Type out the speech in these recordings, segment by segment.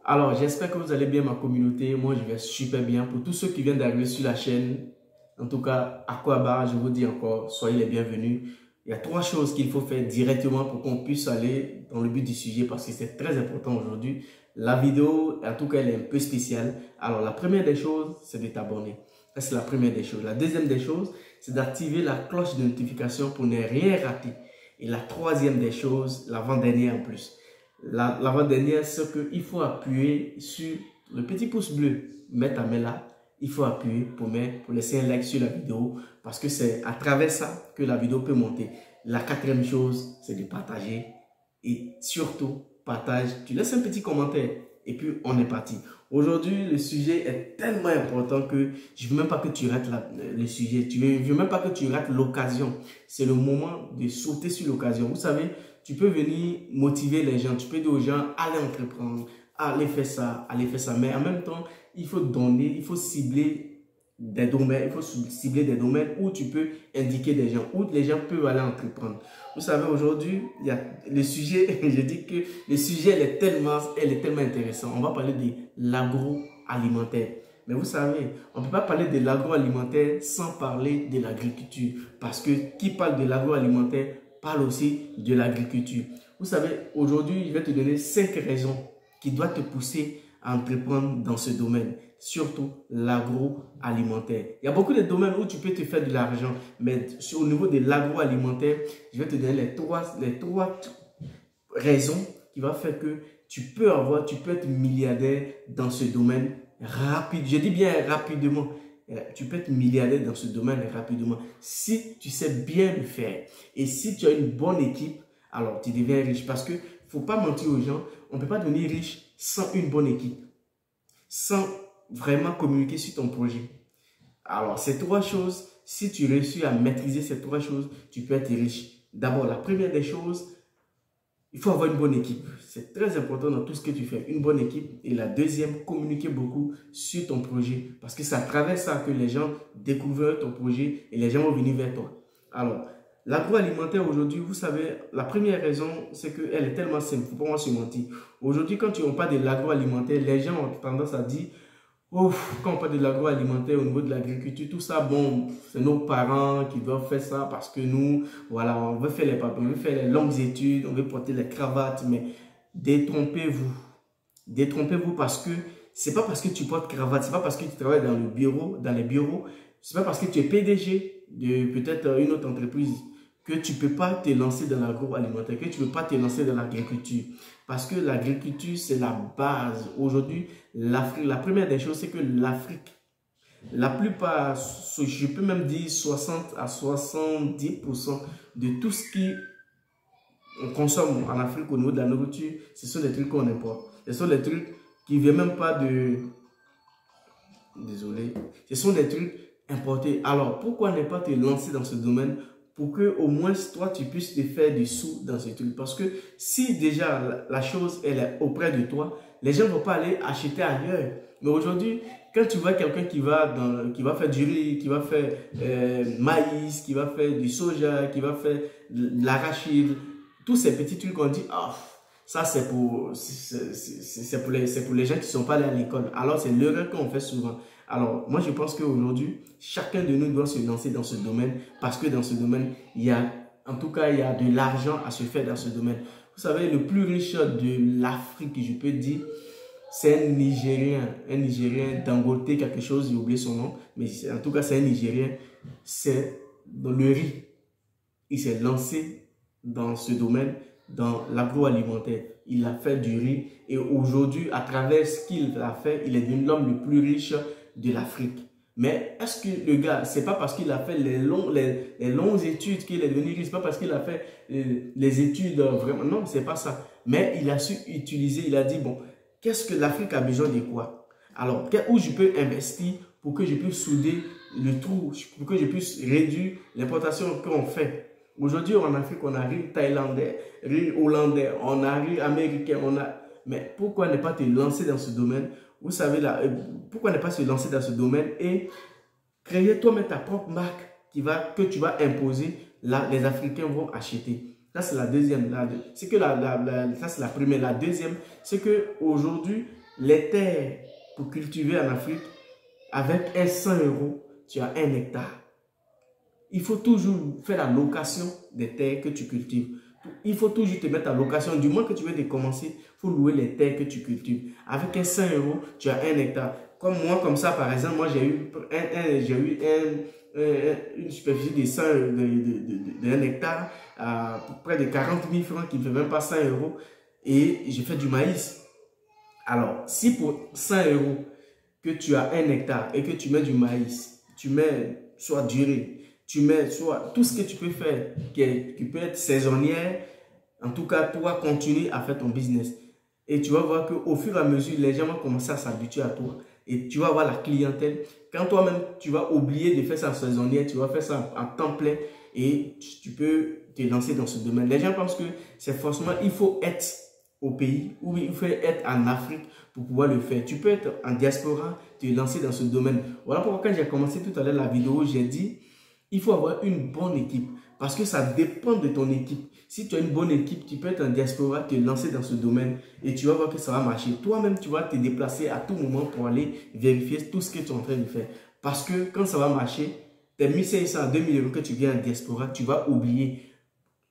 Alors, j'espère que vous allez bien, ma communauté. Moi, je vais super bien. Pour tous ceux qui viennent d'arriver sur la chaîne, en tout cas, Aquabar, je vous dis encore, soyez les bienvenus. Il y a 3 choses qu'il faut faire directement pour qu'on puisse aller dans le but du sujet parce que c'est très important aujourd'hui. La vidéo, en tout cas, elle est un peu spéciale. Alors, la première des choses, c'est de t'abonner. Ça, c'est la première des choses. La deuxième des choses, c'est d'activer la cloche de notification pour ne rien rater. Et la troisième des choses, l'avant-dernière en plus. L'avant-dernière, c'est qu'il faut appuyer sur le petit pouce bleu. Mets ta main là. Il faut appuyer pour laisser un like sur la vidéo parce que c'est à travers ça que la vidéo peut monter. La quatrième chose, c'est de partager et surtout, partage. Tu laisses un petit commentaire et puis on est parti. Aujourd'hui, le sujet est tellement important que je ne veux même pas que tu rates le sujet. Je ne veux même pas que tu rates l'occasion. C'est le moment de sauter sur l'occasion. Vous savez, tu peux venir motiver les gens. Tu peux dire aux gens, allez entreprendre, allez faire ça, allez faire ça. Mais en même temps, il faut donner, il faut cibler des domaines, où tu peux indiquer des gens, où les gens peuvent aller entreprendre. Vous savez, aujourd'hui, il y a le sujet, je dis que le sujet, elle est tellement intéressant. On va parler de l'agroalimentaire. Mais vous savez, on ne peut pas parler de l'agroalimentaire sans parler de l'agriculture. Parce que qui parle de l'agroalimentaire parle aussi de l'agriculture. Vous savez, aujourd'hui, je vais te donner 5 raisons qui doivent te pousser à entreprendre dans ce domaine, surtout l'agroalimentaire. Il y a beaucoup de domaines où tu peux te faire de l'argent, mais au niveau de l'agroalimentaire, je vais te donner les trois raisons qui vont faire que tu peux être milliardaire dans ce domaine rapide. Je dis bien rapidement. Tu peux être milliardaire dans ce domaine rapidement si tu sais bien le faire. Et si tu as une bonne équipe, alors tu deviens riche. Parce que faut pas mentir aux gens, on ne peut pas devenir riche sans une bonne équipe, sans vraiment communiquer sur ton projet. Alors, ces 3 choses, si tu réussis à maîtriser ces 3 choses, tu peux être riche. D'abord, la première des choses, il faut avoir une bonne équipe. C'est très important dans tout ce que tu fais, une bonne équipe. Et la deuxième, communiquer beaucoup sur ton projet. Parce que c'est à travers ça que les gens découvrent ton projet et les gens vont venir vers toi. Alors, l'agroalimentaire aujourd'hui, vous savez, la première raison, c'est qu'elle est tellement simple. Il ne faut pas moi se mentir. Aujourd'hui, quand on parle de l'agroalimentaire, les gens ont tendance à dire, oh, quand on parle de l'agroalimentaire au niveau de l'agriculture, tout ça, bon, c'est nos parents qui doivent faire ça parce que nous, voilà, on veut faire les papiers, on veut faire les longues études, on veut porter les cravates, mais détrompez-vous. Détrompez-vous parce que c'est pas parce que tu portes cravate, c'est pas parce que tu travailles dans les bureaux, c'est pas parce que tu es PDG de peut-être une autre entreprise que tu ne peux pas te lancer dans l'agroalimentaire, que tu ne peux pas te lancer dans l'agriculture. Parce que l'agriculture, c'est la base. Aujourd'hui, l'Afrique, la première des choses, c'est que l'Afrique, la plupart, je peux même dire 60 à 70% de tout ce qu'on consomme en Afrique au niveau de la nourriture, ce sont des trucs qu'on importe. Ce sont des trucs qui ne viennent même pas de... Désolé. Ce sont des trucs importés. Alors, pourquoi ne pas te lancer dans ce domaine pour que au moins toi tu puisses te faire des sous dans ce truc? Parce que si déjà la chose elle est auprès de toi, les gens ne vont pas aller acheter ailleurs. Mais aujourd'hui, quand tu vois quelqu'un qui va faire du riz, qui va faire maïs, qui va faire du soja, qui va faire de l'arachide, tous ces petits trucs on dit ah, ça c'est pour les gens qui ne sont pas allés à l'école. Alors c'est l'erreur qu'on fait souvent. Alors, moi, je pense qu'aujourd'hui, chacun de nous doit se lancer dans ce domaine parce que dans ce domaine, il y a de l'argent à se faire dans ce domaine. Vous savez, le plus riche de l'Afrique, je peux dire, c'est un Nigérien Dangote quelque chose, j'ai oublié son nom, mais en tout cas, c'est un Nigérien, c'est dans le riz. Il s'est lancé dans ce domaine, dans l'agroalimentaire. Il a fait du riz et aujourd'hui, à travers ce qu'il a fait, il est devenu l'homme le plus riche de l'Afrique. Mais est-ce que le gars, c'est pas parce qu'il a fait les longues études qu'il est devenu riche, c'est pas parce qu'il a fait les études vraiment, non, c'est pas ça. Mais il a su utiliser, il a dit, bon, qu'est-ce que l'Afrique a besoin de quoi? Alors, où je peux investir pour que je puisse souder le trou, pour que je puisse réduire l'importation qu'on fait. Aujourd'hui, en Afrique, on a riz thaïlandais, riz hollandais, on a riz américain, mais pourquoi ne pas te lancer dans ce domaine? Vous savez, pourquoi ne pas se lancer dans ce domaine et créer toi-même ta propre marque que tu vas imposer, là, les Africains vont acheter. Ça, c'est la deuxième. Ça, c'est la première. La deuxième, c'est qu'aujourd'hui, les terres pour cultiver en Afrique, avec un 100 €, tu as 1 hectare. Il faut toujours faire la location des terres que tu cultives. Il faut toujours te mettre en location. Du moins que tu veux commencer, il faut louer les terres que tu cultives. Avec un 100 €, tu as 1 hectare. Comme moi, comme ça, par exemple, moi, j'ai eu une superficie de 100, de 1 hectare à près de 40 000 francs qui ne fait même pas 100 € et j'ai fait du maïs. Alors, si pour 100 € que tu as 1 hectare et que tu mets du maïs, tu mets soit durée, tu mets soit tout ce que tu peux faire qui peut être saisonnière, en tout cas, toi, continue à faire ton business. Et tu vas voir qu'au fur et à mesure, les gens vont commencer à s'habituer à toi. Et tu vas avoir la clientèle. Quand toi-même, tu vas oublier de faire ça en saisonnière, tu vas faire ça en temps plein et tu peux te lancer dans ce domaine. Les gens pensent que c'est forcément, il faut être au pays ou il faut être en Afrique pour pouvoir le faire. Tu peux être en diaspora, te lancer dans ce domaine. Voilà pourquoi quand j'ai commencé tout à l'heure la vidéo, j'ai dit, il faut avoir une bonne équipe parce que ça dépend de ton équipe. Si tu as une bonne équipe, tu peux être en diaspora, te lancer dans ce domaine et tu vas voir que ça va marcher. Toi-même, tu vas te déplacer à tout moment pour aller vérifier tout ce que tu es en train de faire. Parce que quand ça va marcher, tes 1 500 à 2 000 € que tu viens en diaspora, tu vas oublier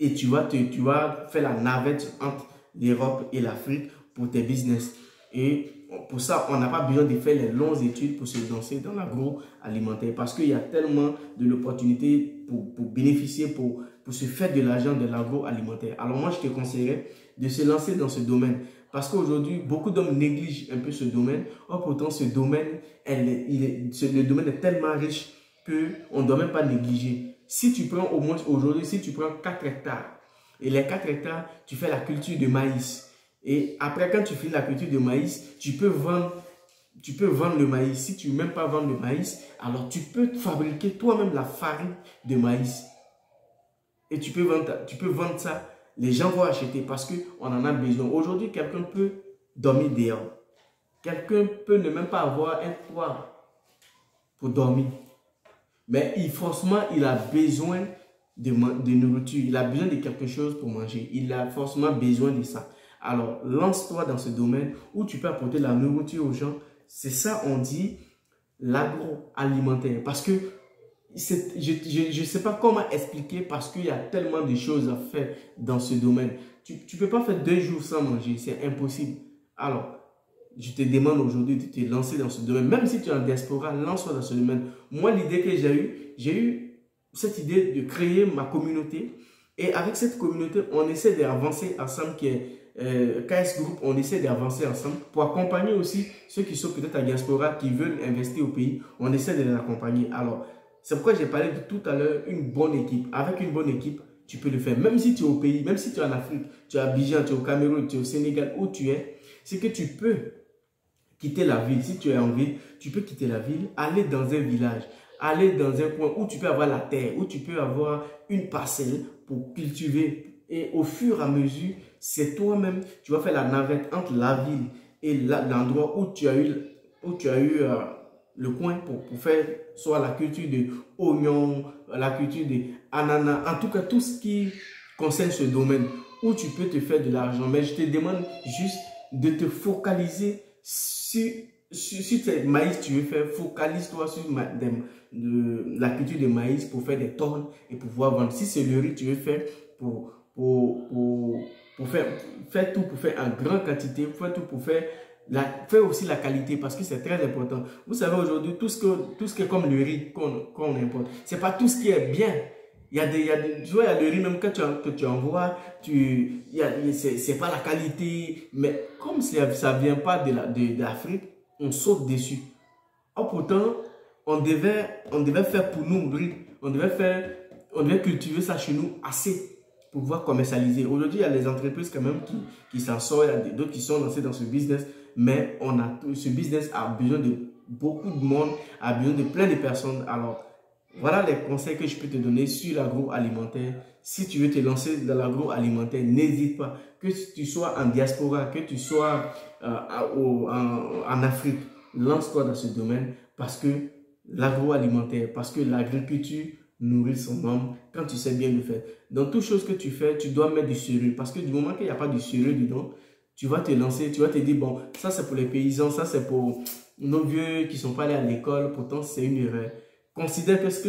et tu vas faire la navette entre l'Europe et l'Afrique pour tes business. Et pour ça, on n'a pas besoin de faire les longues études pour se lancer dans l'agroalimentaire parce qu'il y a tellement de l'opportunité pour bénéficier, pour se faire de l'argent de l'agroalimentaire. Alors moi, je te conseillerais de se lancer dans ce domaine parce qu'aujourd'hui, beaucoup d'hommes négligent un peu ce domaine. Or, pourtant, ce domaine, le domaine est tellement riche qu'on ne doit même pas négliger. Si tu prends au moins aujourd'hui, si tu prends 4 hectares et les 4 hectares, tu fais la culture de maïs. Et après, quand tu finis la culture de maïs, tu peux vendre le maïs. Si tu ne veux même pas vendre le maïs, alors tu peux fabriquer toi-même la farine de maïs. Et tu peux vendre ça. Les gens vont acheter parce qu'on en a besoin. Aujourd'hui, quelqu'un peut dormir dehors. Quelqu'un peut ne même pas avoir un toit pour dormir. Mais forcément, il a besoin de nourriture. Il a besoin de quelque chose pour manger. Il a forcément besoin de ça. Alors, lance-toi dans ce domaine où tu peux apporter la nourriture aux gens. C'est ça, on dit l'agroalimentaire. Parce que je ne sais pas comment expliquer parce qu'il y a tellement de choses à faire dans ce domaine. Tu ne peux pas faire 2 jours sans manger. C'est impossible. Alors, je te demande aujourd'hui de te lancer dans ce domaine. Même si tu es en diaspora, lance-toi dans ce domaine. Moi, l'idée que j'ai eu cette idée de créer ma communauté. Et avec cette communauté, on essaie d'avancer ensemble qui est KS Group, on essaie d'avancer ensemble pour accompagner aussi ceux qui sont peut-être en diaspora, qui veulent investir au pays. On essaie de les accompagner. Alors, c'est pourquoi j'ai parlé de tout à l'heure, une bonne équipe. Avec une bonne équipe, tu peux le faire. Même si tu es au pays, même si tu es en Afrique, tu es à Abidjan, tu es au Cameroun, tu es au Sénégal, où tu es, c'est que tu peux quitter la ville. Si tu es en ville, tu peux quitter la ville, aller dans un village, aller dans un coin où tu peux avoir la terre, où tu peux avoir une parcelle pour cultiver. Et au fur et à mesure, c'est toi-même, tu vas faire la navette entre la ville et l'endroit où tu as eu, le coin pour faire soit la culture de oignons, la culture de ananas, en tout cas tout ce qui concerne ce domaine où tu peux te faire de l'argent. Mais je te demande juste de te focaliser sur tes maïs tu veux faire, focalise-toi sur la culture de maïs pour faire des tonnes et pouvoir vendre. Si c'est le riz tu veux faire pour faire tout pour faire en grande quantité, faire tout pour faire aussi la qualité parce que c'est très important. Vous savez aujourd'hui, tout ce qui est comme le riz qu'on importe, c'est pas tout ce qui est bien. Tu vois, il y a le riz même que tu envoies, c'est pas la qualité, mais comme ça vient pas de l'Afrique, on saute dessus. Or pourtant, on devait faire pour nous le riz, on devait cultiver ça chez nous assez pour pouvoir commercialiser. Aujourd'hui, il y a les entreprises quand même qui s'en sortent, il y a d'autres qui sont lancés dans ce business, mais ce business a besoin de beaucoup de monde, a besoin de plein de personnes. Alors, voilà les conseils que je peux te donner sur l'agroalimentaire. Si tu veux te lancer dans l'agroalimentaire, n'hésite pas. Que tu sois en diaspora, que tu sois en Afrique, lance-toi dans ce domaine parce que l'agroalimentaire, parce que l'agriculture nourrit son homme quand tu sais bien le faire. Dans toute chose que tu fais, tu dois mettre du sérieux parce que du moment qu'il n'y a pas de sérieux dedans, tu vas te lancer, tu vas te dire, bon, ça c'est pour les paysans, ça c'est pour nos vieux qui ne sont pas allés à l'école, pourtant c'est une erreur. Considère que ce que